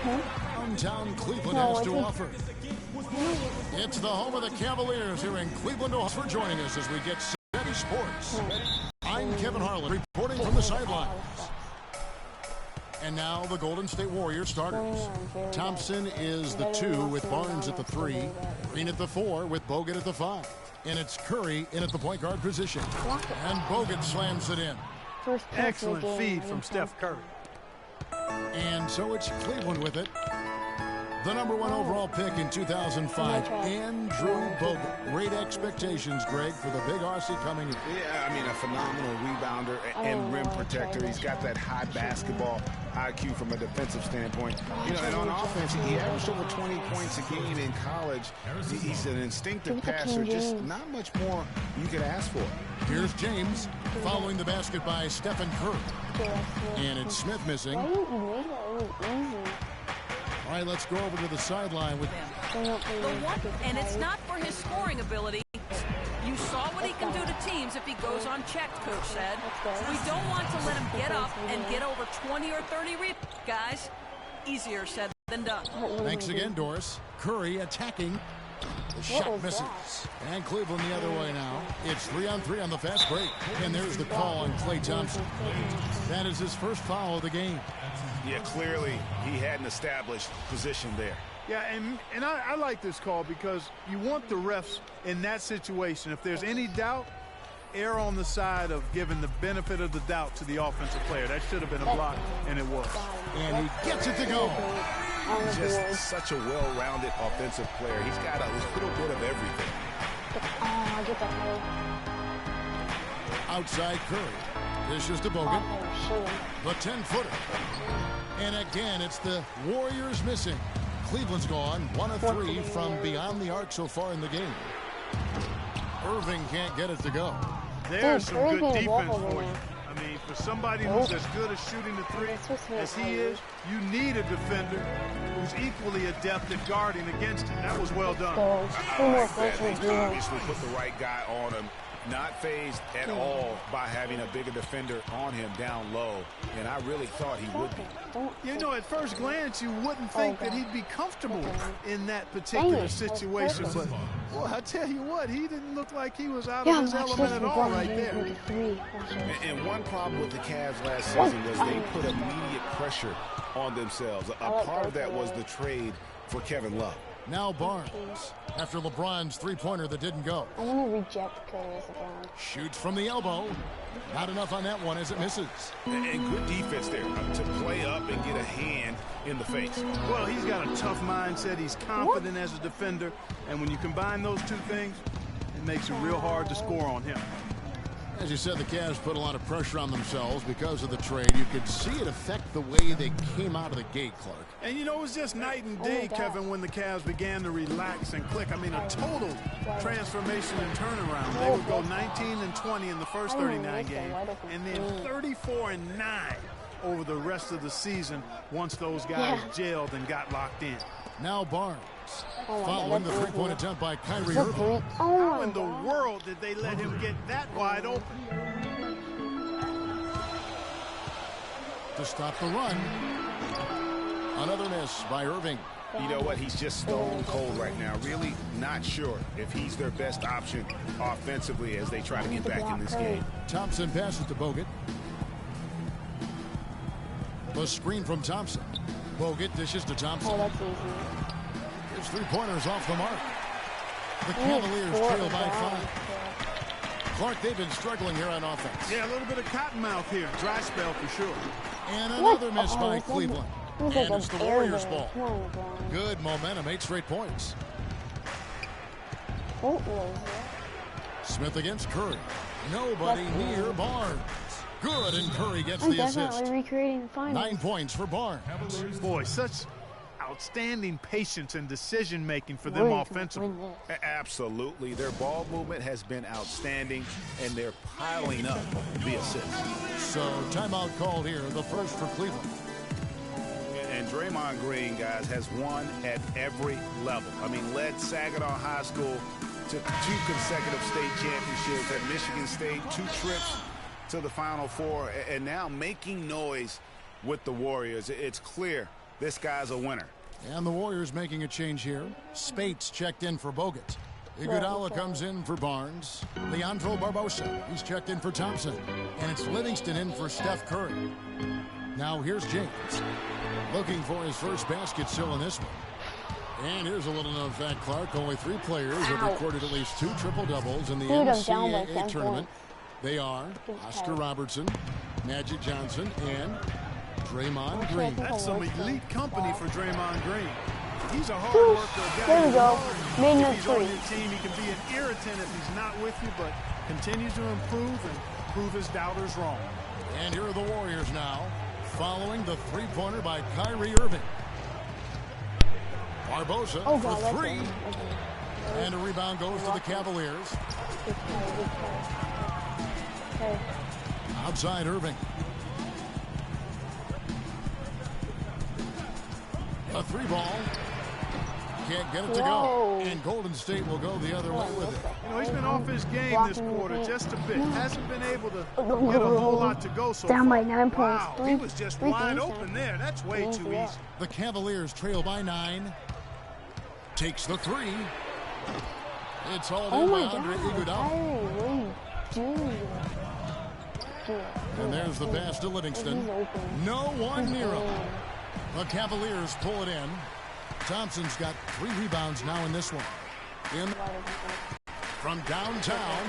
Downtown Cleveland has to offer. It's the home of the Cavaliers here in Cleveland, Ohio. For joining us as we get Steady Sports. I'm Kevin Harlan reporting from the sidelines. And now the Golden State Warriors starters. Thompson is the 2 with Barnes at the 3. Green at the 4 with Bogut at the 5. And it's Curry in at the point guard position. And Bogut slams it in. Excellent feed from Steph Curry. And so it's Cleveland with it. The number 1 overall pick in 2005, Andrew Bogut. Great expectations, Greg, for the big Aussie coming in. Yeah, I mean, a phenomenal rebounder and rim protector. He's got that high basketball IQ from a defensive standpoint. You know, and on offense, he averaged over 20 points a game in college. He's an instinctive passer, just not much more you could ask for. Here's James following the basket by Stephen Curry. And it's Smith missing. All right, let's go over to the sideline with and it's not for his scoring ability. You saw what he can do to teams if he goes unchecked, Coach said. We don't want to let him get up and get over 20 or 30 rebounds, guys. Easier said than done. Thanks again, Doris. Curry attacking. The shot misses. And Cleveland the other way now. It's 3-on-3 on the fast break. And there's the call on Klay Thompson. That is his first foul of the game. Yeah, clearly he had an established position there. Yeah, and I like this call because you want the refs in that situation. If there's any doubt, err on the side of giving the benefit of the doubt to the offensive player. That should have been a block, and it was. And he gets it to go. Just such a well-rounded offensive player. He's got a little bit of everything. Outside Curry. Dishes to Bogut. The 10-footer. And again, it's the Warriors missing. Cleveland's gone 1 of 3 from beyond the arc so far in the game. Irving can't get it to go. There's some good defense for you. I mean, for somebody who's as good at shooting the 3 as he is, you need a defender who's equally adept at guarding against him. That was well done. I like that. They obviously put the right guy on him. Not fazed at all by having a bigger defender on him down low, and I really thought he would be. You know, at first glance, you wouldn't think that he'd be comfortable in that particular situation, but, well, I tell you what, he didn't look like he was out of his element at all right there. And one problem with the Cavs last season was they put immediate pressure on themselves. A part of that was the trade for Kevin Love. Now Barnes, after LeBron's three-pointer that didn't go. I'm going to reject Curry as LeBron. Shoots from the elbow. Not enough on that one as it misses. And good defense there to play up and get a hand in the face. Well, he's got a tough mindset. He's confident as a defender. And when you combine those two things, it makes it real hard to score on him. As you said, the Cavs put a lot of pressure on themselves because of the trade. You could see it affect the way they came out of the gate, Clark. And, you know, it was just night and day, Kevin, when the Cavs began to relax and click. I mean, a total transformation and turnaround. They would go 19-20 in the first 39 games, and then 34-9 over the rest of the season once those guys gelled and got locked in. Now Barnes. Following the three-point attempt by Kyrie Irving. How in the world did they let him get that wide open? To stop the run. Another miss by Irving. You know what? He's just stone cold right now. Really not sure if he's their best option offensively as they try to get back in this game. Thompson passes to Bogut. The screen from Thompson. Bogut dishes to Thompson. Oh, that's easy. His three-pointers off the mark. The Cavaliers trail by 5. Clark, they've been struggling here on offense. Yeah, a little bit of cottonmouth here. Dry spell for sure. And another miss by Cleveland. And it's the Warriors' ball. Good momentum, 8 straight points. Smith against Curry. Nobody near Barnes. Good, and Curry gets the assist. Recreating the 9 points for Barnes. Boy, such outstanding patience and decision-making for them offensively. Absolutely. Their ball movement has been outstanding, and they're piling up the assists. So, timeout called here, the first for Cleveland. And Draymond Green, guys, has won at every level. I mean, led Saginaw High School to 2 consecutive state championships at Michigan State, 2 trips to the Final Four, and now making noise with the Warriors. It's clear This guy's a winner. And the Warriors making a change here. Spates checked in for Bogut. Iguodala comes in for Barnes. Leandro Barbosa, he's checked in for Thompson. And it's Livingston in for Steph Curry. Now here's James. Looking for his first basket still in this one. And here's a little known fact, Clark. Only 3 players have recorded at least 2 triple-doubles in the NCAA tournament. They are Oscar Robertson, Magic Johnson, and Draymond Green. That's some elite company for Draymond Green. He's a hard worker. There we go. Made no If he's on three. your team, he can be an irritant if he's not with you, but continues to improve and prove his doubters wrong. And here are the Warriors now, following the three-pointer by Kyrie Irving. Barbosa Oh, for God, 3. okay. And a rebound goes to the Cavaliers. Okay. Outside Irving. A 3-ball. Can't get it to Whoa. go. And Golden State will go the other way with it. You know, he's been off his game this quarter just a bit. Hasn't been able to No. get a whole lot to go so Down far. by 9 points. Wow, he Three- was just three wide games open now. there. That's way Games too left. easy. The Cavaliers trail by 9. Takes the 3. It's all Oh in by my Andre God. Iguodala. Kyrie, what are you doing? And there's the pass to Livingston. He's open. No one near him. The Cavaliers pull it in. Thompson's got 3 rebounds now in this one. In from downtown.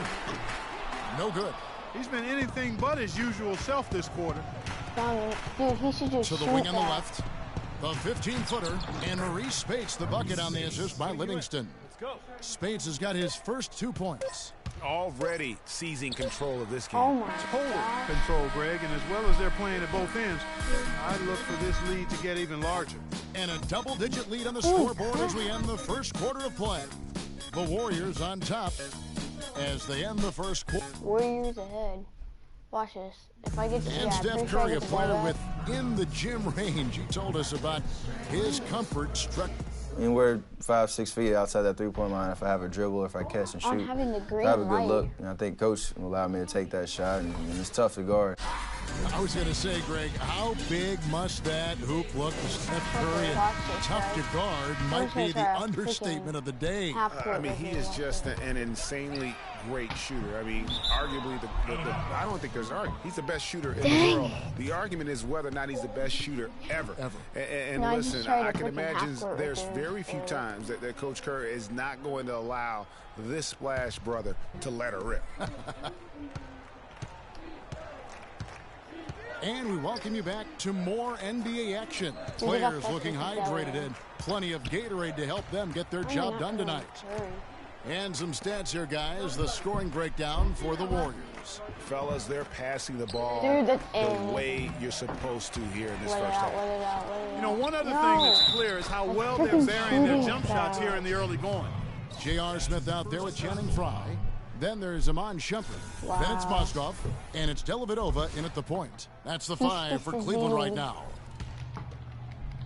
No good. He's been anything but his usual self this quarter. Dude, he should just To the shoot wing on the that. left. The 15-footer. And Maurice Spates the bucket on the assist by Livingston. Spates has got his first 2 points. Already seizing control of this game. Oh my Total God. control, Greg, and as well as they're playing at both ends, I look for this lead to get even larger. And a double-digit lead on the scoreboard as we end the first quarter of play. The Warriors on top as they end the first quarter. Warriors ahead. Watch this. If I get to And Steph Curry, a player within the gym range. He told us about his comfort struck. I mean, we're 5-6 feet outside that three-point line. If I have a dribble, if I catch and On shoot, having the if green I have a good light. look. I think Coach allowed me to take that shot, and it's tough to guard. I was going to say, Greg, how big must that hoop look to Steph Curry? And tough to guard might be the understatement of the day. I mean, he is just an insanely great shooter. I mean, arguably, I don't think there's an argument. He's the best shooter in the world. The argument is whether or not he's the best shooter ever. And No, I just listen, tried to I can put the imagine half-court there's right there. very few times that Coach Curry is not going to allow this splash brother to let her rip. And we welcome you back to more NBA action. Players looking hydrated and plenty of Gatorade to help them get their job done tonight. And some stats here, guys. The scoring breakdown for the Warriors. Fellas, they're passing the ball Dude, that's the way you're supposed to here in this Let it first out, half. let it out, let it out. You know, one other No. thing that's clear is how well they're freaking burying their shooting jump shots foul. here in the early going. J.R. Smith out there with Channing Frye. Then there's Iman Shumpert. Then it's Moskov. And it's Dellavedova in at the point. That's the 5 for Cleveland right now.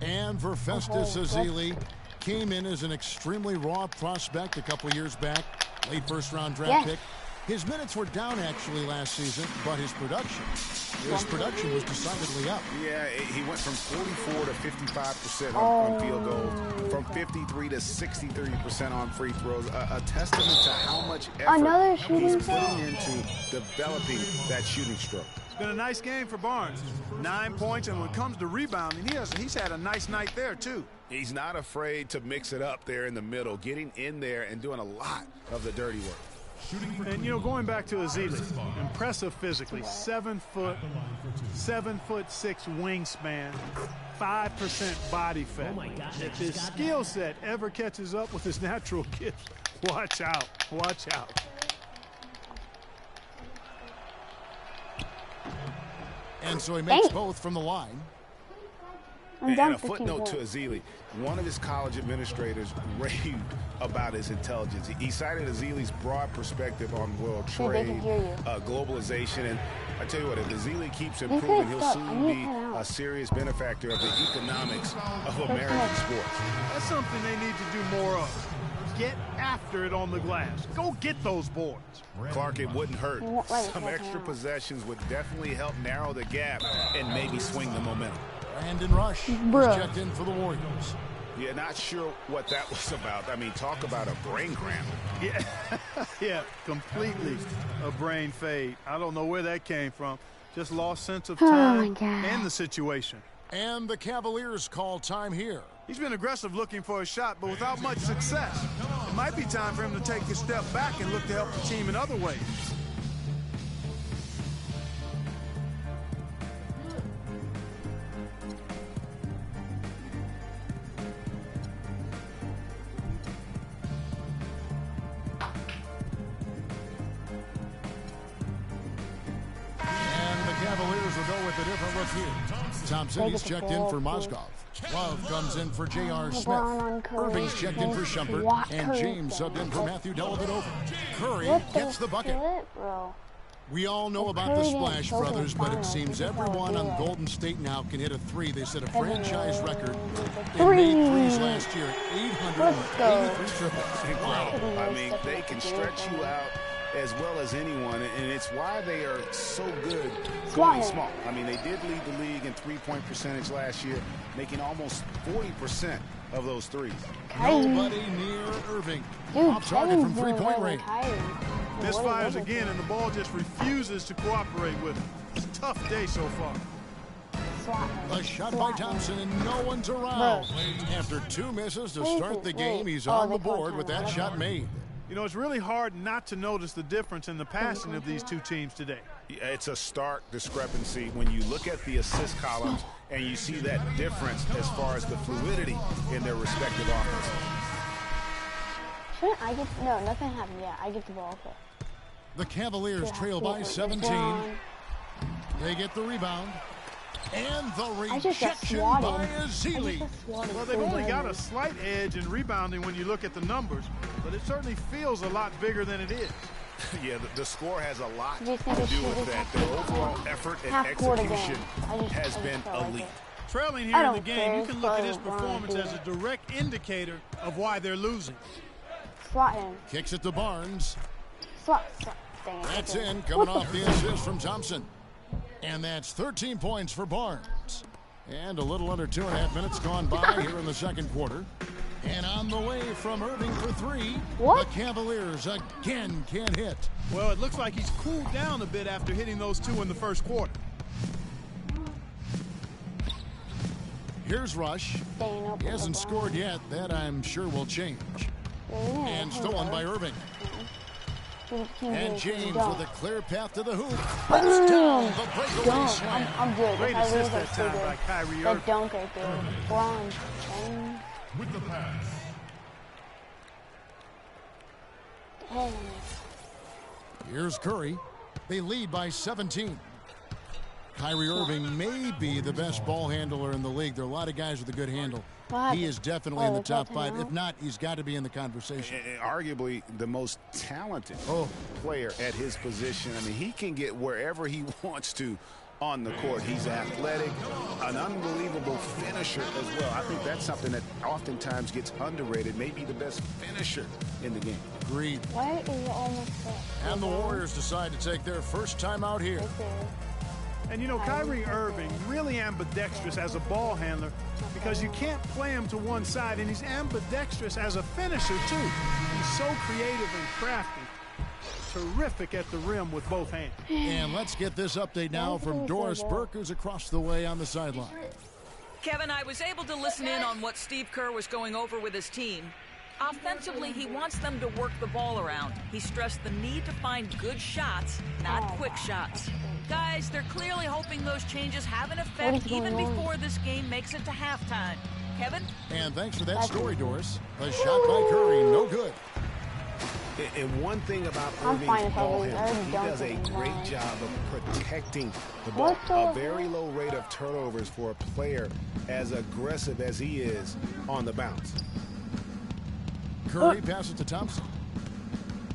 And for Festus Ezeli, came in as an extremely raw prospect a couple years back. Late first-round draft pick. His minutes were down, actually, last season, but his production was decidedly up. Yeah, he went from 44 to 55% on field goals, from 53 to 63% on free throws. A testament to how much Another effort shooting he's foul. putting into developing that shooting stroke. It's been a nice game for Barnes. 9 points, and when it comes to rebounding, he's had a nice night there, too. He's not afraid to mix it up there in the middle, getting in there and doing a lot of the dirty work. And, you know, going back to Ezeli, impressive physically, 7 foot, 7'6" wingspan, 5% body fat. If his skill set ever catches up with his natural gifts, watch out, watch out. And so he makes both from the line. I'm done And a for 2 footnote to points. Ezeli, one of his college administrators raved about his intelligence. He cited Ezeli's broad perspective on world Dude, they trade, can hear you. globalization, and I tell you what, if Ezeli keeps could improving, he'll stop. I soon need be to cut out. a serious benefactor of the economics of American sports. That's something they need to do more of. Get after it on the glass. Go get those boards. Clark, it wouldn't hurt. won't let it Some cut extra out. possessions would definitely help narrow the gap and maybe swing the momentum. Brandon Rush is checked in for the Warriors. Yeah, not sure what that was about. I mean, talk about a brain cramp. Yeah, yeah, completely a brain fade. I don't know where that came from. Just lost sense of time and the situation. And the Cavaliers call time here. He's been aggressive looking for a shot, but without much success. It might be time for him to take a step back and look to help the team in other ways. Cavaliers will go with a different look here. Thompson, he's checked in for Mozgov. Love comes in for J.R. Smith. Irving's checked in for Shumpert. And James subbed in for Matthew Dellavedova. Curry gets the bucket. We all know about the Splash Brothers, but it seems everyone on Golden State now can hit a three. They set a franchise record. They made threes last year, 883 triples. Incredible. I mean, they can stretch you out as well as anyone, and it's why they are so good going small. I mean, they did lead the league in three-point percentage last year, making almost 40% of those threes. Nobody near Irving. Off target from three-point range. Misfires again, and the ball just refuses to cooperate with him. It's a tough day so far. A shot by Thompson, and no one's around. After two misses to start the game, he's on the board with that shot made. You know, it's really hard not to notice the difference in the passing of these two teams today. It's a stark discrepancy when you look at the assist columns and you see that difference as far as the fluidity in their respective offenses. Shouldn't I get... No, nothing happened yet. I get the ball. Okay. The Cavaliers trail by 17. They get the rebound. And the rejection by Ezeli. Well, they've only got a slight edge in rebounding when you look at the numbers, but it certainly feels a lot bigger than it is. Yeah, the score has a lot to do with that. Their overall effort and execution has been elite. Trailing here in the game, you can look at his performance as a direct indicator of why they're losing. Swat him. Kicks it to Barnes. Swat. That's in, coming off the assist from Thompson. And that's 13 points for Barnes. And a little under 2.5 minutes gone by here in the second quarter. And on the way from Irving for three, the Cavaliers again can't hit. Well, it looks like he's cooled down a bit after hitting those two in the first quarter. Here's Rush. He hasn't scored yet. That, I'm sure, will change. And stolen by Irving. And James with a clear path to the hoop. Puts down the breakaway slam. I'm good. Great assist that time by Kyrie Irving. That dunk right there. Bron James. With the pass. Here's Curry. They lead by 17. Kyrie Irving may be the best ball handler in the league. There are a lot of guys with a good handle. He is definitely in the top five. If not, he's got to be in the conversation. Arguably the most talented player at his position. I mean, he can get wherever he wants to on the court. He's athletic, an unbelievable finisher as well. I think that's something that oftentimes gets underrated. Maybe the best finisher in the game. Agreed. Why is it almost set? And the Warriors decide to take their first time out here. And you know, Kyrie Irving, really ambidextrous as a ball handler because you can't play him to one side, and he's ambidextrous as a finisher too. He's so creative and crafty. Terrific at the rim with both hands. And let's get this update now from Doris Burke, who's across the way on the sideline. Kevin, I was able to listen in on what Steve Kerr was going over with his team. Offensively, he wants them to work the ball around. He stressed the need to find good shots, not quick shots. Guys, they're clearly hoping those changes have an effect even before this game makes it to halftime. Kevin? And thanks for that story, Doris. A shot by Curry, no good. And one thing about Irving's ball handling, he does a great job of protecting the ball. A very low rate of turnovers for a player as aggressive as he is on the bounce. Curry passes to Thompson.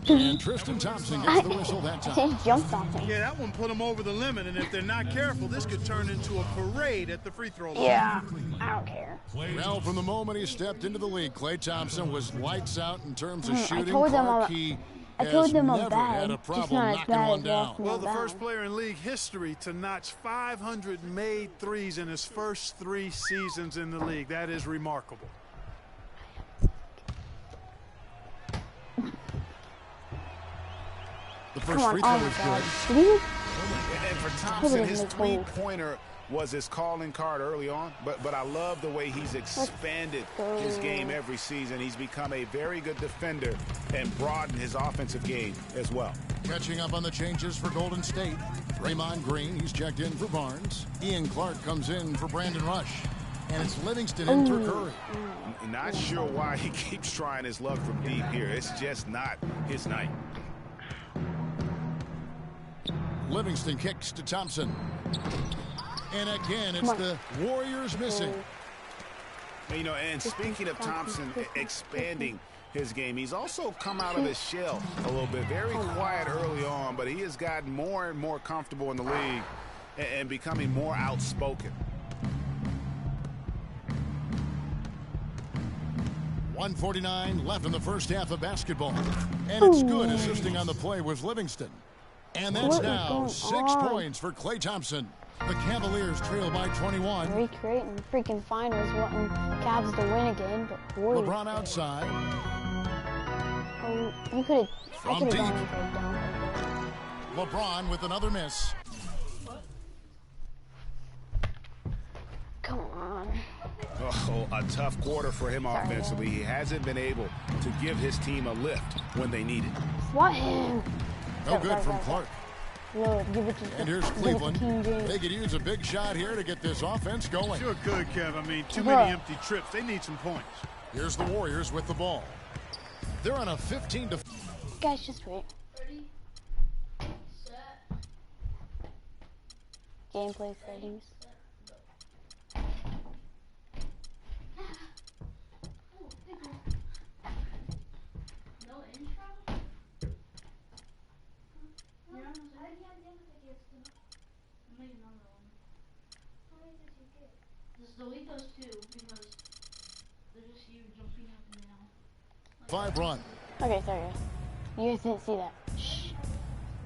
And Tristan Thompson gets the whistle that time. He jumped off him. Yeah, that one put him over the limit, and if they're not careful, this could turn into a parade at the free throw line. Yeah, I don't care. Well, from the moment he stepped into the league, Klay Thompson was lights out in terms of shooting. I told them He I told has them I'm never bad, had a just problem not as knocking bad one as down. walking Well, them the first down. player in league history to notch 500 made threes in his first 3 seasons in the league. That is remarkable. The Come first on, free oh throw my is God. good. Did he? And for Thompson, his three-pointer was his calling card early on, but I love the way he's expanded his game every season. He's become a very good defender and broadened his offensive game as well. Catching up on the changes for Golden State. Draymond Green, he's checked in for Barnes. Ian Clark comes in for Brandon Rush. And it's Livingston in for Curry. Not sure why he keeps trying his luck from deep here. It's just not his night. Livingston kicks to Thompson. And again, it's the Warriors missing. You know, and speaking of Thompson expanding his game, he's also come out of his shell a little bit. Very quiet early on, but he has gotten more and more comfortable in the league and becoming more outspoken. 1:49 left in the first half of basketball. And it's good. Assisting on the play was Livingston. And that's What is now going 6 on? points for Klay Thompson. The Cavaliers trail by 21. Recreating the freaking finals, wanting Cavs to win again, but Warriors. LeBron outside. Oh, you could have. From I could deep. have gone for a dunk. LeBron with another miss. Come on. Oh, a tough quarter for him offensively. He hasn't been able to give his team a lift when they need it. Swat him. No good from Clark. No, give it to And here's give it to Cleveland. King James. They could use a big shot here to get this offense going. Sure could, Kev. I mean, too Bro. many empty trips. They need some points. Here's the Warriors with the ball. They're on a 15 to. Guys, just wait. Gameplay settings. Just delete those two because they're just you jumping up and down. 5 run. Okay, sorry guys. You guys didn't see that. Shh.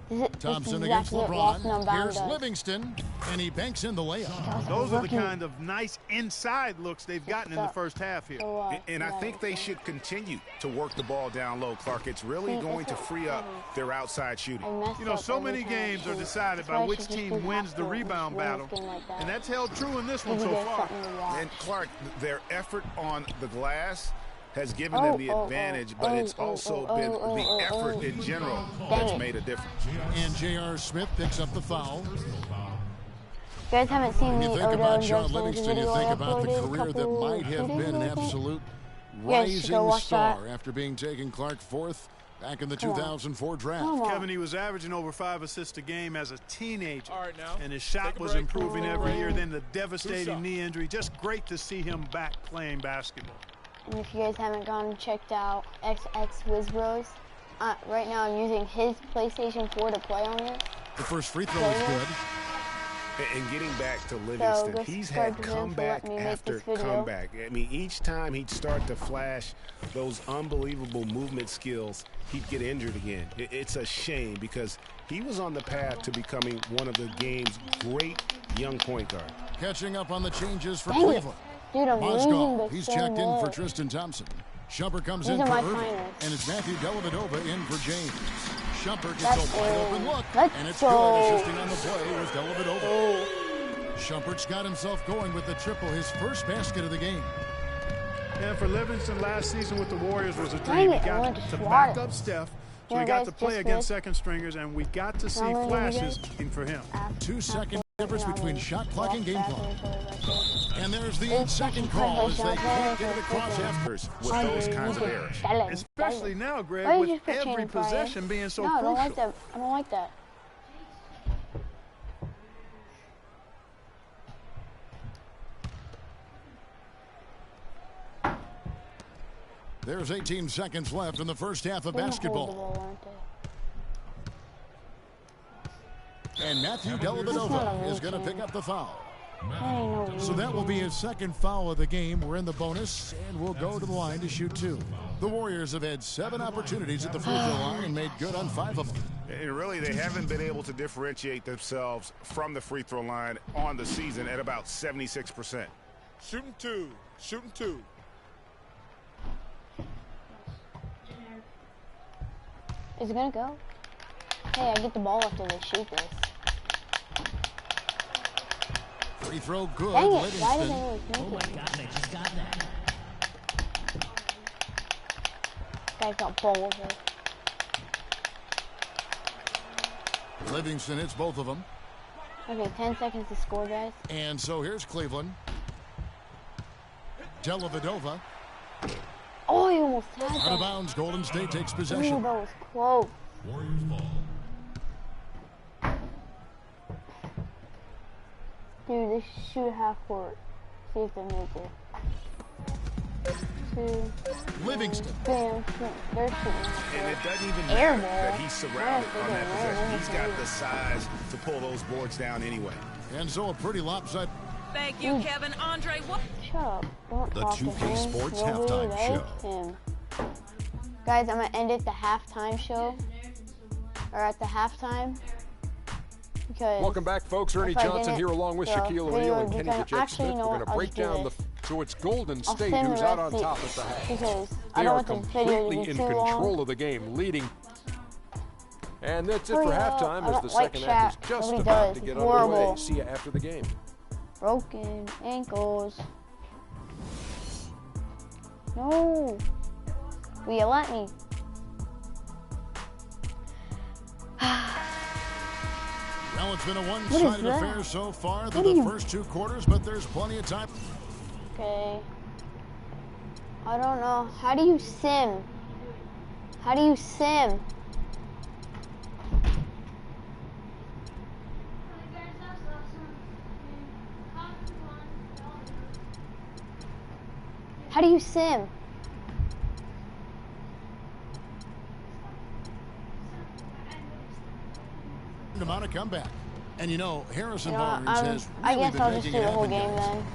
This is Thompson exactly against what Boston LeBron. Unbound Here's does. Livingston, and he banks in the layup. Those are the Rookie. kind of nice inside looks they've gotten in the first half here. So, And I think they should continue to work the ball down low, Clark. It's really going to free up their outside shooting. I messed You know, up so every many time I games are shoot. decided That's by why I which should just team do wins the half-court and rebound just win battle. this game like that. And that's held true in this one Give so you guys far. something to watch. And Clark, their effort on the glass has given them the advantage, but it's also been the effort in general that's made a difference. And J.R. Smith picks up the foul. You guys haven't seen When the you think Odell about and Sean Joe Sanders Livingston, you video think I about the uploaded a career that couple- might have 2 days been an ago, I think? absolute Yeah, you should go rising watch star that. after being taken Clark 4th back in the Come on. 2004 draft. Come on. Kevin, he was averaging over 5 assists a game as a teenager. All right, now. And his shot Take a was break. improving every year. Then the Good devastating shot. knee injury. Just great to see him back playing basketball. And if you guys haven't gone and checked out XX Wizbros, right now I'm using his PlayStation 4 to play on this. The first free throw is good. And getting back to Livingston, go he's subscribe had to him for comeback letting me make after this video. comeback. I mean, each time he'd start to flash those unbelievable movement skills, he'd get injured again. It's a shame because he was on the path to becoming one of the game's great young point guards. Catching up on the changes for Dang it. Cleveland. Dude, I'm losing Mozgov, by he's so checked in for much. Tristan Thompson. Shumpert comes These in are for my Irving. finals. And it's Matthew Dellavedova in for James. Shumpert gets Let's a wide go. open look. Let's And it's go. good. Assisting on the play was Dellavedova. Oh, Shumpert's got himself going with the triple, his first basket of the game. And for Livingston, last season with the Warriors was a Dang dream. it, He I got wanted to to swat back it. up Steph, so Yeah, he got guys, to play just against good. second stringers, and we got to see Now I'm gonna give you flashes guys- for him. 2-second difference between shot clock and game clock. clock. And there's the It's 8-second second call as they shot. can't get it across after. With those kinds of errors. Especially now, Greg, Why did you with just put every Channing Frye? possession being so No, I don't like crucial. that. I don't like that. There's 18 seconds left in the first half of They're gonna hold the basketball. ball, aren't they? And Matthew Dellavedova is going to pick up the foul. I ain't no So that will be his second foul of the game. We're in the bonus, and we'll go to the line to shoot 2. The Warriors have had 7 opportunities at the free throw line and made good on 5 of them. And really, they haven't been able to differentiate themselves from the free throw line on the season at about 76%. Shooting 2. Shooting 2. Is it gonna go? Hey, I get the ball after they shoot this. Free throw good. Dang it, why Livingston. didn't they Oh my God, I just got that. Guys got ball over. Livingston hits both of them. Okay, 10 seconds to score, guys. And so here's Cleveland. Dellavedova. Oh, you almost had Out of that. bounds. Golden State takes Ooh, possession. that was close. Dude, they should shoot a half court. See if they make it. 2. Livingston. Bam. They're shooting. And it doesn't even Air matter ball. that he's surrounded on that possession. He's got the size to pull those boards down anyway. And so a pretty lopsided. Thank you, Kevin. Andre, what? Shut up. Don't The talk to 2K him. Sports Nobody halftime likes show. him. Guys, I'm going to end it the halftime show. Or at the halftime. Because Welcome back, folks. Ernie if I Johnson didn't, here along with the Shaquille video O'Neal would and be Kenny kinda- the Jet actually, Smith. you know We're what? going to I'll break just do down this. so it's Golden I'll State send the who's out rest on top at the half. because I They don't are want this video to completely be in too control long. of the game, leading. And that's it Hurry for up. halftime I as don't the like second act is Shaq. just Nobody about does. to get Horrible. underway. See you after the game. Broken ankles. No. Will you let me? Well, it's been a is one-sided that? affair so far through What are the you- first 2 quarters, but there's plenty of time. Okay. I don't know. How do you sim? How do you sim? How do you sim? Amount of comeback. And you know, Harrison You know, Barnes has I really guess been I'll just making do it the whole happen, game guys. then.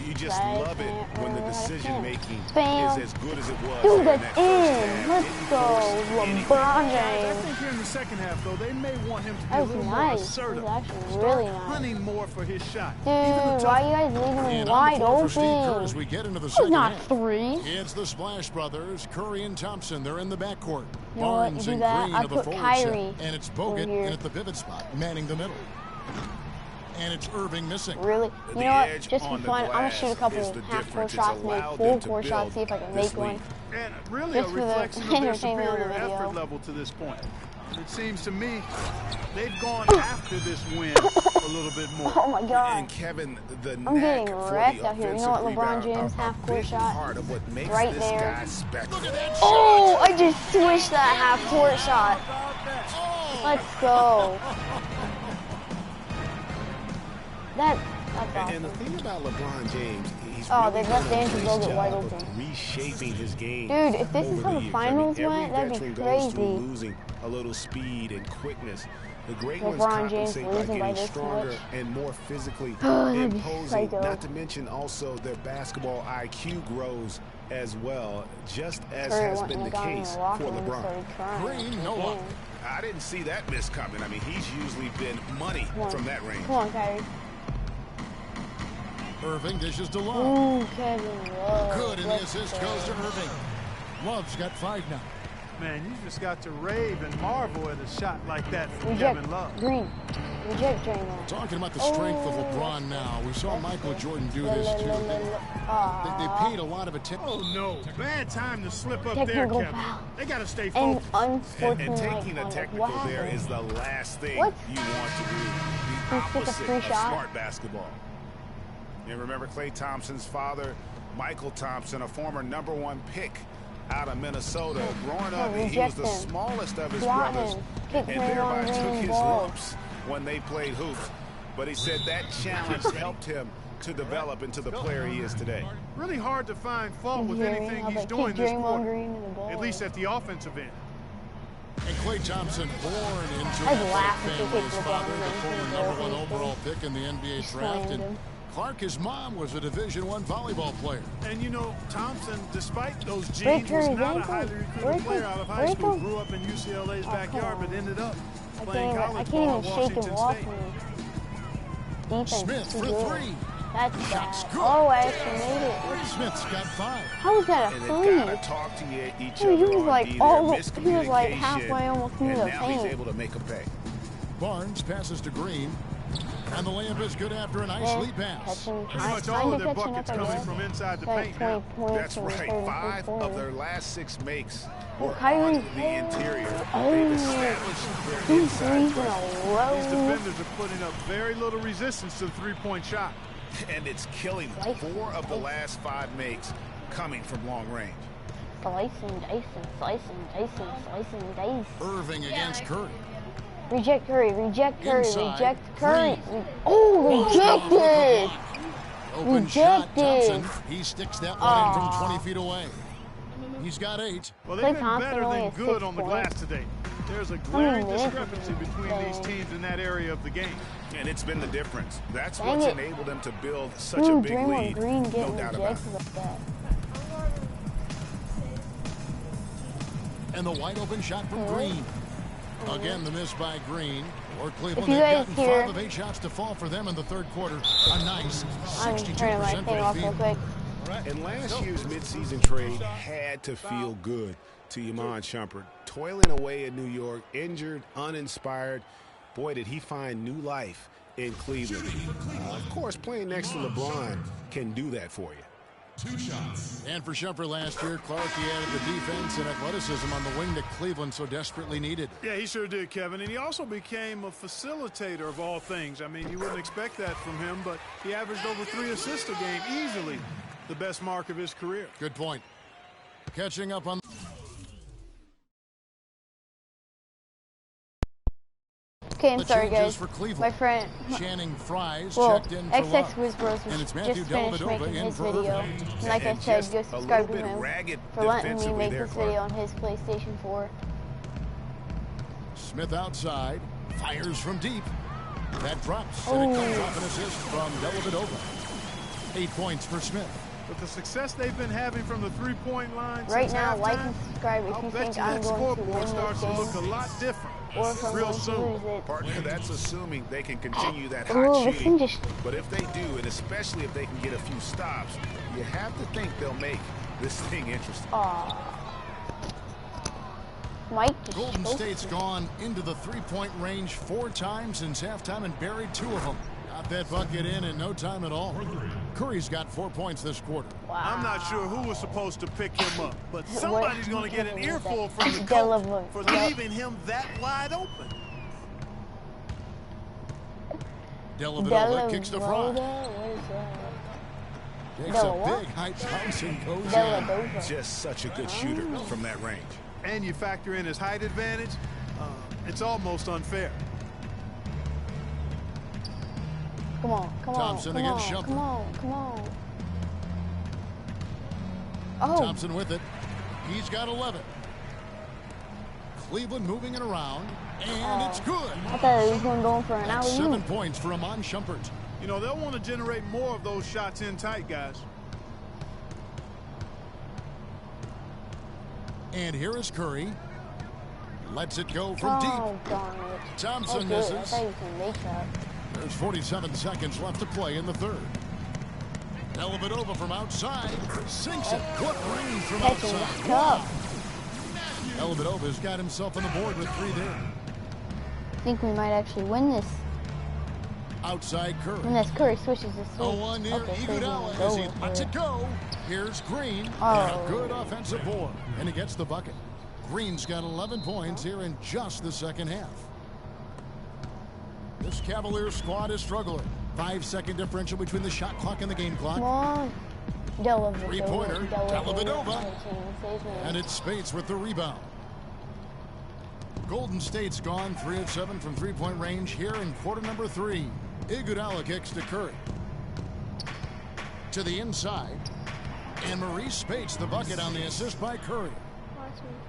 You just Guys love it can't when the remember how to decision making Bam. is as good as it was. Dude, in that's that first in. half. Let's Didn't go. force anything. LeBron I James. think here in the second half, though, they may want him to be That a was little more nice. assertive. That was actually Start really nice. hunting more for his shot. Dude, why are you guys leaving him And on the wide floor for Steve Kerr open? as we get into the It's second not half. 3. It's the Splash Brothers, Curry and Thompson. They're in the backcourt. You know what? Barnes You do and that, Green I are the put forward Kyrie set. And it's over Bogut here. in at the pivot spot, manning the middle. And it's Irving missing. Really? You The know what? edge Just for on the fun, I'm gonna glass shoot a couple is the half court difference. It's shots, make allowed full them to court shots, build see if I can this make one. lead. And really Just a for the reflection of their entertainment of the superior video. effort level to this point. It seems to me they've gone after this win a little bit more. Oh my god. And Kevin, the I'm knack getting for wrecked the out here. You offensive know what, LeBron rebound, James a half court big shot? part of what makes Right this there. guy special. Look at that shot. Oh, I just switched that half court shot. Oh! Let's go. That's And the awesome. thing about LeBron James, he's Oh, really they left done a Andrew nice Bogut wide job open. of reshaping his game. Dude, if this is over how the years. finals every went, that'd be veteran goes through crazy. losing a little speed and quickness. The great LeBron ones James compensate by losing by getting this stronger much. and more physically Oh, that'd be imposing. psycho. Not to mention also their basketball IQ grows as well, just as Curry has went been and the got in case the for locker room and LeBron. started crying. Green, no Damn. luck. I didn't see that miss coming. I mean, he's usually been money Come on. from that range. Come on, Kyrie. Irving dishes to Love. Ooh, Kevin Love. Good, and the Let's assist go. goes to Irving. Love's got 5 now. Man, you just got to rave and marvel at a shot like that from Reject. Kevin Love. Green. Reject Draymond. Talking about the strength of Oh. LeBron now. We saw Michael Jordan do this too. They paid a lot of attention. Oh, no. Bad time to slip up there, Technical Kevin. foul. They got to stay And focused. unsportsmanlike And taking a conduct. technical What there happened? is the last thing What? you want to do. The Just get the opposite free of shot? smart basketball. And remember Klay Thompson's father, Michael Thompson, a former #1 pick out of Minnesota. Growing up, he was reject the him. smallest of his Swat brothers him. Kick and Draymond thereby Green took his balls. lumps when they played hoops. But he said that challenge helped him to develop into the player he is today. Really hard to find fault with Jerry, anything how he's about doing kick this Draymond quarter, Green in the ball? at least at the offensive end. And Klay Thompson, born into I'd an laugh if athletic he family. kicked His LeBron father, the James former in the #1 ball. overall pick in the NBA draft. Slammed And him. Clark, his mom was a Division I volleyball player. And you know, Thompson, despite those Break genes, was Curry's not a ankle. highly recruited Break player him. out of high Break school. him. Grew up in UCLA's Oh, backyard, come but ended up I playing can't college even ball at shake him Washington off State. me. Defense. Smith too for good. three. That's Shot's bad. good. Oh, I actually made it. Smith's got 5. How was that a And three? they've got to talk to each Dude, other he was on like D. almost- Their he was like miscommunication, halfway almost through and the now he's paint. able to make a pay. Barnes passes to Green. And the layup is good after a nice lead pass. Catching, Pretty much kind all of of their catching buckets up, I coming guess. from inside the Like paint 20 now. points That's in the right. third 5 quarter. of their last 6 makes Oh, were Kyrie. on the interior. Oh. They've established their 2 inside threes in presence. a These row. defenders are putting up very little resistance to the three-point shot. And it's killing them. Slice 4 of the and last 5 makes coming from long range. Slicing, dicing, slicing, dicing, slicing, dice. Irving against Curry. Reject Curry, reject Curry, Inside, reject Curry. Green. Oh, rejected! Open shot, Rejected. Thompson. He sticks that one in from 20 feet away. He's got 8. Well, Klay they've been Thompson better only than has good 6 on the points. glass today. There's a glaring minutes discrepancy between these teams in that area of the game. And it's been the difference. That's Dang what's it. enabled them to build such a Dude, big Draymond lead. Green No getting doubt about rejected it. like that. And the wide open shot from Green. Again, the miss by Green. Or Cleveland, If you they've guys gotten hear- 5 of 8 shots to fall for them in the third quarter. A nice I'm 62% turning my from thing the off real field. quick. And last year's midseason trade had to feel good to Iman Shumpert. Toiling away in New York, injured, uninspired. Boy, did he find new life in Cleveland. Of course, playing next to LeBron can do that for you. 2 shots. And for Shumpert last year, Clark, he added the defense and athleticism on the wing that Cleveland so desperately needed. Yeah, he sure did, Kevin. And he also became a facilitator of all things. I mean, you wouldn't expect that from him, but he averaged over 3 assists a game, easily the best mark of his career. Good point. Catching up on... Okay, I'm The sorry, changes guys. for Cleveland. My friend, Channing Fries well, checked in for XX Love. Wizbros And was it's just Matthew finished Dellavedova making in his for video. Irving. And like I And said, just go a subscribe to little bit him ragged for letting me defensively make there, this Clark. video on his PlayStation 4. Smith outside, fires from deep. That drops, and it comes off an assist from Dellavedova. 8 points for Smith. With the success they've been having from the three-point line Right since now, like halftime, and subscribe if I'll you bet think you I'm that going to win scoreboard this starts to look a game, lot different or if I'm real going to soon. lose it. Partner, that's assuming they can continue that Ooh, hot this shooting. thing just- But if they do, and especially if they can get a few stops, you have to think they'll make this thing interesting. Mike just Golden choked State's me. gone into the three-point range 4 times since halftime and buried 2 of them. Got that bucket in no time at all. Curry's got 4 points this quarter. I'm not sure who was supposed to pick him up, but somebody's going to get an earful from the coach Dellavedova. for leaving him that wide open. Dellavedova kicks to Fry. What is that? Takes a Della big height. Thompson goes in. Dellavedova. Just such a good shooter from that range. And you factor in his height advantage, it's almost unfair. Come on, come on, Thompson come against on, Shumpert. come on, come on. Oh, Thompson with it. He's got 11. Cleveland moving it around, and it's good. I thought he was going to go for an That's alley-oop. 7 points for Iman Shumpert. You know, they'll want to generate more of those shots in tight, guys. And here is Curry. Lets it go from Oh, deep. darn it. Thompson Oh, good. I misses. thought he was going to make that. There's 47 seconds left to play in the third. Dellavedova from outside. Sinks it. Good range from Catching outside. the Wow. cup. Dellavedova's got himself on the board with 3 there. I think we might actually win this. Outside Curry. Unless Curry switches his Oh, switch. one near Okay, so he's Iguodala gonna as he go lets for it go. Here's Green. And Oh. a good offensive board. And he gets the bucket. Green's got 11 points here in just the second half. This Cavaliers squad is struggling. 5-second differential between the shot clock and the game clock. Come on. Dellavedova. Three-pointer, Dellavedova. Save me. And it's Spates with the rebound. Golden State's gone 3 of 7 from three-point range here in quarter number 3. Iguodala kicks to Curry. To the inside. And Maurice Spates the bucket on the assist by Curry.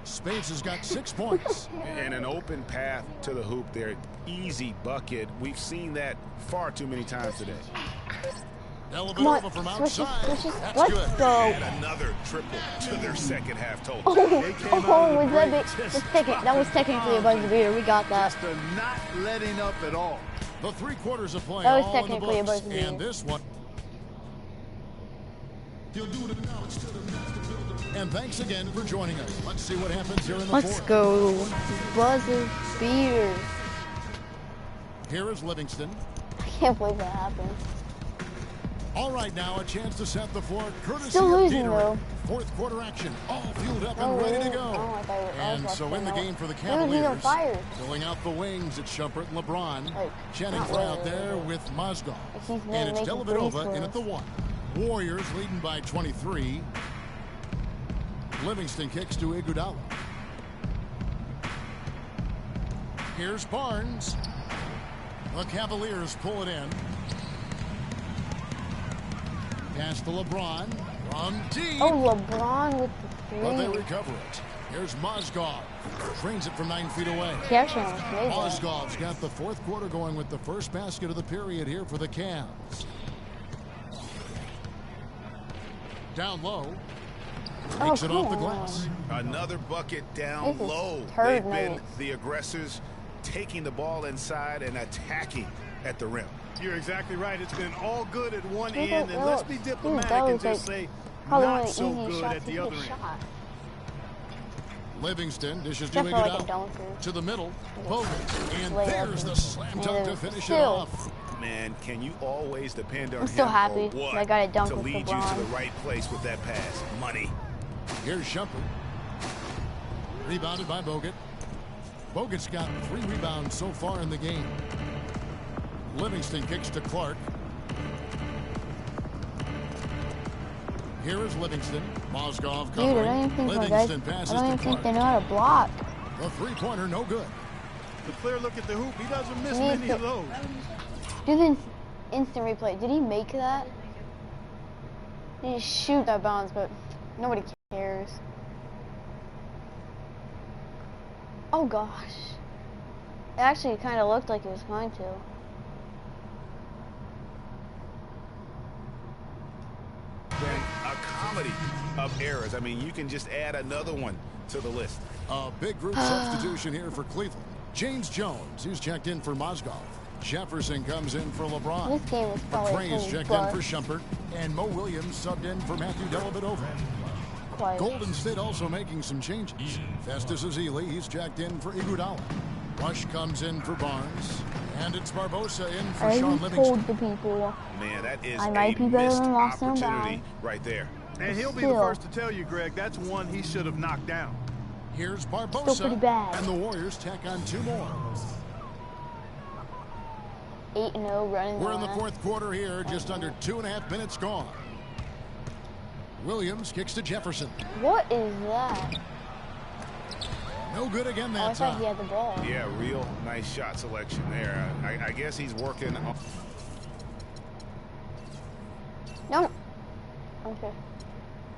Spates has got 6 points. And an open path to the hoop there. Easy bucket. We've seen that far too many times today. Dellavedova from switches, outside. switches. That's Let's good. go. And another triple to their second half total. Oh, was that big? That was technically a buzzer beater. We got that. Just not letting up at all. The 3 quarters of play That was all in the technically a books. buzzer beater. And this one. And thanks again for joining us. Let's see what happens here in the Let's fourth. go. Buzzer beaters. Here is Livingston. I can't believe that happened. All right, now a chance to set the floor courtesy Still of losing, Dieterich. though. Fourth quarter action, all fueled up Oh, and ready to really? go. Oh, I thought it was And left so in the out. game for the Dude, he's on Cavaliers, fire. filling out the wings, it's Shumpert and LeBron. Like, Jennings not out really. there with Mozgov. He's And it's making Dellavedova free in at the throws. 1. Warriors leading by 23. Livingston kicks to Iguodala. Here's Barnes. The Cavaliers pull it in. Pass to LeBron. From deep. Oh, LeBron with the But they 3. recover it. Here's Mozgov. Trains it from 9 feet away. He actually almost made that. Mozgov's got the fourth quarter going with the first basket of the period here for the Cavs. Down low. Takes it off the glass. Another bucket down This is low. turd They've been night. the aggressors, taking the ball inside and attacking at the rim. You're exactly right. It's been all good at one Look end, at and let's be Phillips. diplomatic Dude, that and was just like say probably one not of the so easiest good shots at the he other could end. shot. Livingston dishes to Except for like a Iguodala. dunker. To the middle. Bogut. And Layup. there's the slam dunk Yeah, to finish it still. off. Man, can you always depend on I'm still him happy or what that I got a dunk to with lead you to LeBron. the right place with that pass? Money. Here's Shumpert. Rebounded by Bogut. Bogut's got 3 rebounds so far in the game. Livingston kicks to Clark. Here is Livingston. Mozgov Dude, I don't covering. even think my guys, Livingston I passes don't even to think they Clark. know how to block. The 3-pointer no good. The clear look at the hoop. He doesn't miss He needs many to- of those. Do the instant replay. Did he make that? He just shoot that bounce, but nobody cares. Oh gosh. It actually kind of looked like he was going to. Been a comedy of errors. I mean, you can just add another one to the list. A big group substitution here for Cleveland. James Jones, who's checked in for Mozgov. Jefferson comes in for LeBron. This game is probably McRae is checked plus in for Shumpert. And Mo Williams subbed in for Matthew Dellavedova. quiet. Golden State also making some changes. Festus Ezeli, he's checked in for Iguodala. Rush comes in for Barnes. And it's Barbosa in for I Sean already Livingston. told the people. Man, that is I might a be better missed than Austin opportunity Brown. right there. And he'll be the Still. first to tell you, Greg, that's one he should have knocked down. Here's Barbosa. Still pretty bad. And the Warriors tack on 2 more. 8-0 running We're in the line. fourth quarter here, just under 2.5 minutes gone. Williams kicks to Jefferson. What is that? No good again Oh, I that thought he time. had the ball. Yeah, real nice shot selection there. I guess he's working on... No. Okay.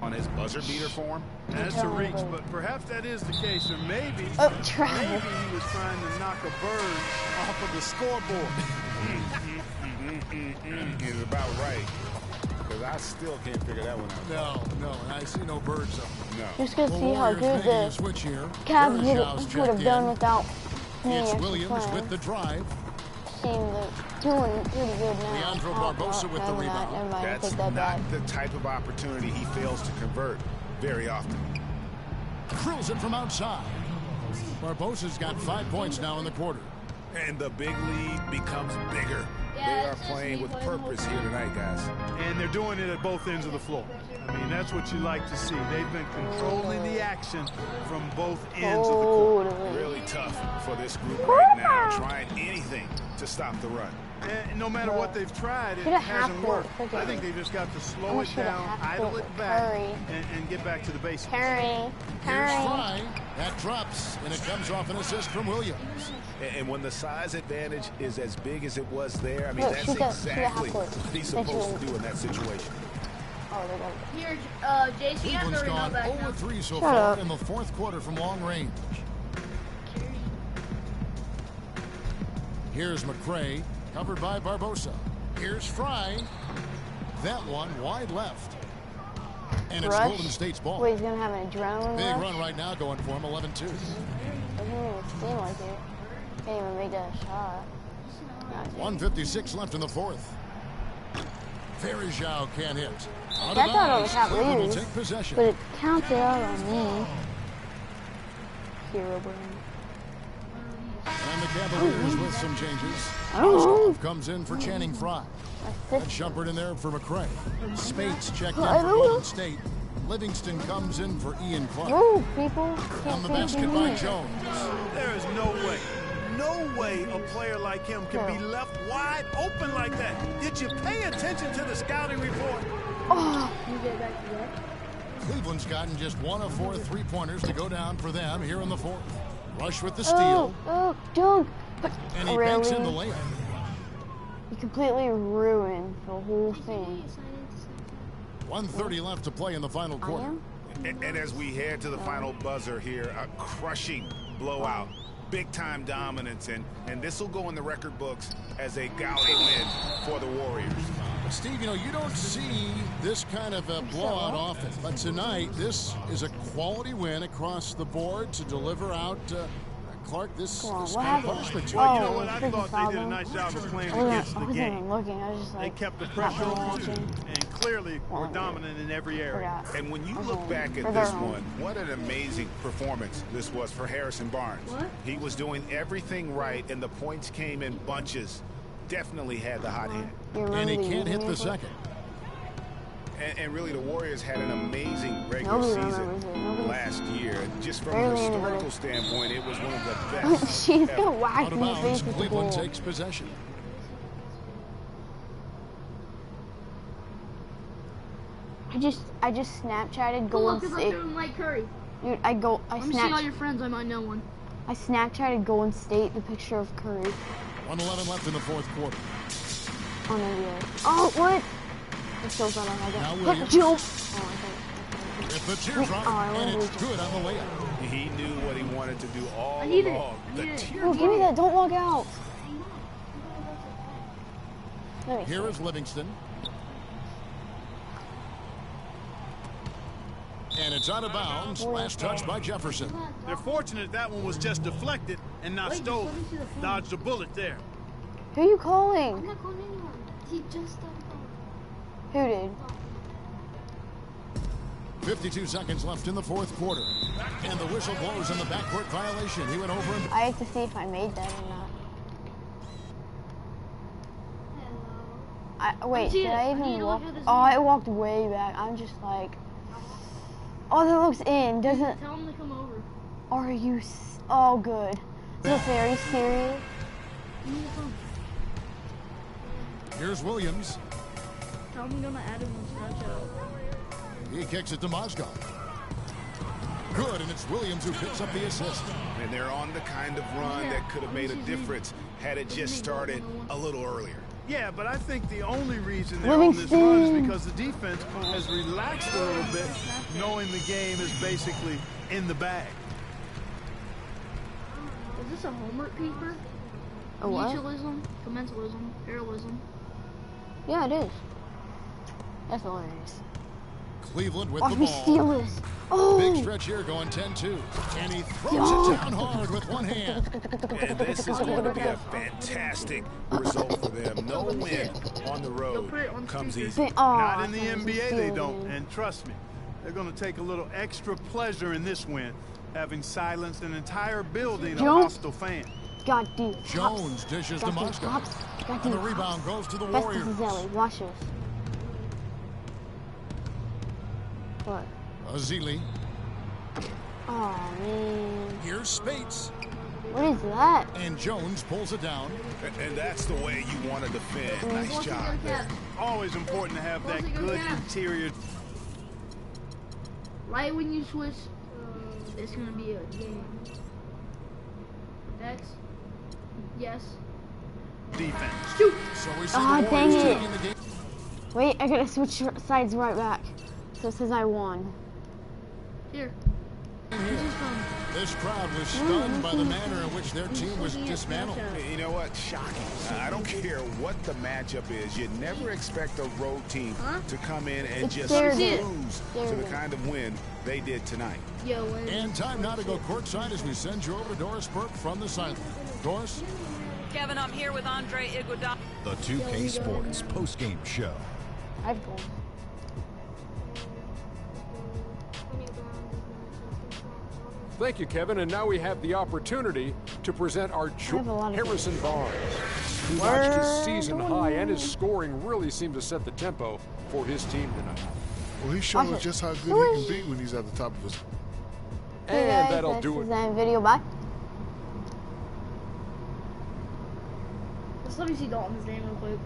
on his buzzer beater form. That's a reach, but perhaps that is the case, or maybe, Oh, maybe travel. he was trying to knock a bird off of the scoreboard. Is about right. Because I still can't figure that one out. No, and I see no birds up. No. Just gonna The see how Warriors good making a the switch here. Cavs Vershaw's would checked have done in. without me It's actually Williams playing. with the drive. Seems like doing pretty good now. Leandro Barbosa with the never rebound. Never mind, I That's take that back. not the type of opportunity he fails to convert very often. Drills it from outside. Barbosa's got 5 points now in the quarter. And the big lead becomes bigger. They are playing with purpose here tonight, guys. And they're doing it at both ends of the floor. I mean, that's what you like to see. They've been controlling the action from both ends of the court. Totally. Really tough for this group right now, trying anything to stop the run. And no matter what they've tried, it Shoulda hasn't half worked. court. I think they've just got to slow Almost it shoulda down, half idle court it back, Curry. and get back to the basics. Curry. Here's Curry. Fry. That drops, and it comes off an assist from Williams. And when the size advantage is as big as it was there, I mean, Look, that's shoot that exactly half court. what he's That's supposed what- to do in that situation. Oh, they got it. Here, JC, you have Cleveland's to gone remove that now. 0-3 so Shut far up. in the fourth quarter from long range. Here's McRae, covered by Barbosa. Here's Fry. that one wide left. And it's Rush. Golden State's ball. Wait, he's gonna have an adrenaline Big rush? run right now going for him, 11-2. Doesn't even seem like it. Can't even make that shot. 1:56 left in the fourth. Very Zhao can't hit. Out That's of not on the bounds. top Cleveland will leaves, take possession. but it counts it out on me. Hero brain. And the Cavaliers with some changes. Oh. Oshkov comes in for Channing Frye. And Shumpert in there for McCray. Spates checked in I for don't know. Golden State. Livingston comes in for Ian Clark. Oh, people. On the basket by Jones. There is no way a player like him can be left wide open like that. Did you pay attention to the scouting report? Oh. Cleveland's gotten just 1 of 4 3-pointers to go down for them here in the fourth. Rush with the steal. Oh, dunk. And he Really? banks in the layup. You completely ruined the whole thing. 1:30 left to play in the final quarter. And as we head to the final buzzer here, a crushing blowout. Big-time dominance, and this will go in the record books as a gaudy win for the Warriors. But Steve, you know, you don't see this kind of a blowout often. But tonight, this is a quality win across the board to deliver out Clark this kind of punishment. Well, you know what? I thought they did a nice job of playing against I the wasn't game. even looking. I was just They like, kept the pressure on and clearly were dominant in every area. And when you look back at this one, what an amazing performance this was for Harrison Barnes. He was doing everything right, and the points came in bunches. Definitely had the hot hand. And he can't hit the second. And really, the Warriors had an amazing regular season last year. Just from a historical standpoint, it was one of the best. She's gonna whack Out of me in the face bounds, with the Cleveland ball. takes possession. I just Snapchatted Cool, Golden because I'm State. doing Mike Curry. Dude, I Let me see all your friends. I might know one. I Snapchatted Golden State the picture of Curry 1:11 left in the fourth quarter. on NBA. Oh, what? I still thought I had that. Now But Williams. jump. Oh, I thought. With the teardrop, and it's good on the layup. He knew what he wanted to do all I need it. along. I The need it. teardrop. Oh, give me that. Don't walk out. Let me Here see. is Livingston. And it's out of bounds. Last touch by Jefferson. They're fortunate that one was just deflected and not Wait, just stolen. let me see the phone. Dodged a bullet there. Who are you I'm calling? not calling anyone. He just stopped Who did? 52 seconds left in the fourth quarter. And the whistle blows in the backcourt violation. He went over and I have to see if I made that or not. Wait, see did it. I I need even to walk? look at this Oh, one. I walked way back. I'm just like, oh, that looks in. Doesn't? Tell him to come over. Are you? Oh, good. Is this very serious? Give me the phone. here's Williams. Tell him I'm gonna add him on Snapchat. He kicks it to Mozgov. Good, and it's Williams who picks up the assist. And they're on the kind of run that could have made a difference had it just started a little earlier. Yeah, but I think the only reason they're on this run is Livingston. because the defense has relaxed a little bit, knowing the game is basically in the bag. Is this a homework paper? A what? Mutualism, commensalism, parallelism. Yeah, it is. That's hilarious. Cleveland with Watch the me ball. steal this. Big Oh, stretch here going 10-2. And he throws Yo. it down hard with one hand. And this is going to be a fantastic result for them. No win on the road comes easy. Not in the NBA, they don't. And trust me, they're going to take a little extra pleasure in this win, having silenced an entire building of Jones. hostile fans. got deep. Jones dishes to Got deep. Mozgov. Hops. Got And deep. the rebound goes to the Best Warriors. of Zelly. Watch this. What? Azili. Oh man. Here's Spates. What is that? And Jones pulls it down. And that's the way you want to defend. Nice job there. Always important to have that good interior. Right when you switch, it's gonna be a game. X. Yes. defense. Shoot. So we see Ah, the dang Warriors it. taking the game. Wait, I gotta switch sides right back. So it says I won. Here. This is from This crowd was stunned by the manner in which their team was dismantled. You know what? Shocking. I don't care what the matchup is. You never expect a road team to come in and just lose to the kind of win they did tonight. And time now to go courtside as we send you over to Doris Burke from the sideline. Doris? Kevin, I'm here with Andre Iguodala. The 2K Sports postgame show. I've gone. Thank you, Kevin. And now we have the opportunity to present our Harrison Barnes, who notched his season high, and his scoring really seemed to set the tempo for his team tonight. Well, he showed us just how good he can be when he's at the top of his. And that'll do it. Video, bye. Let's let me see Dalton's name real quick.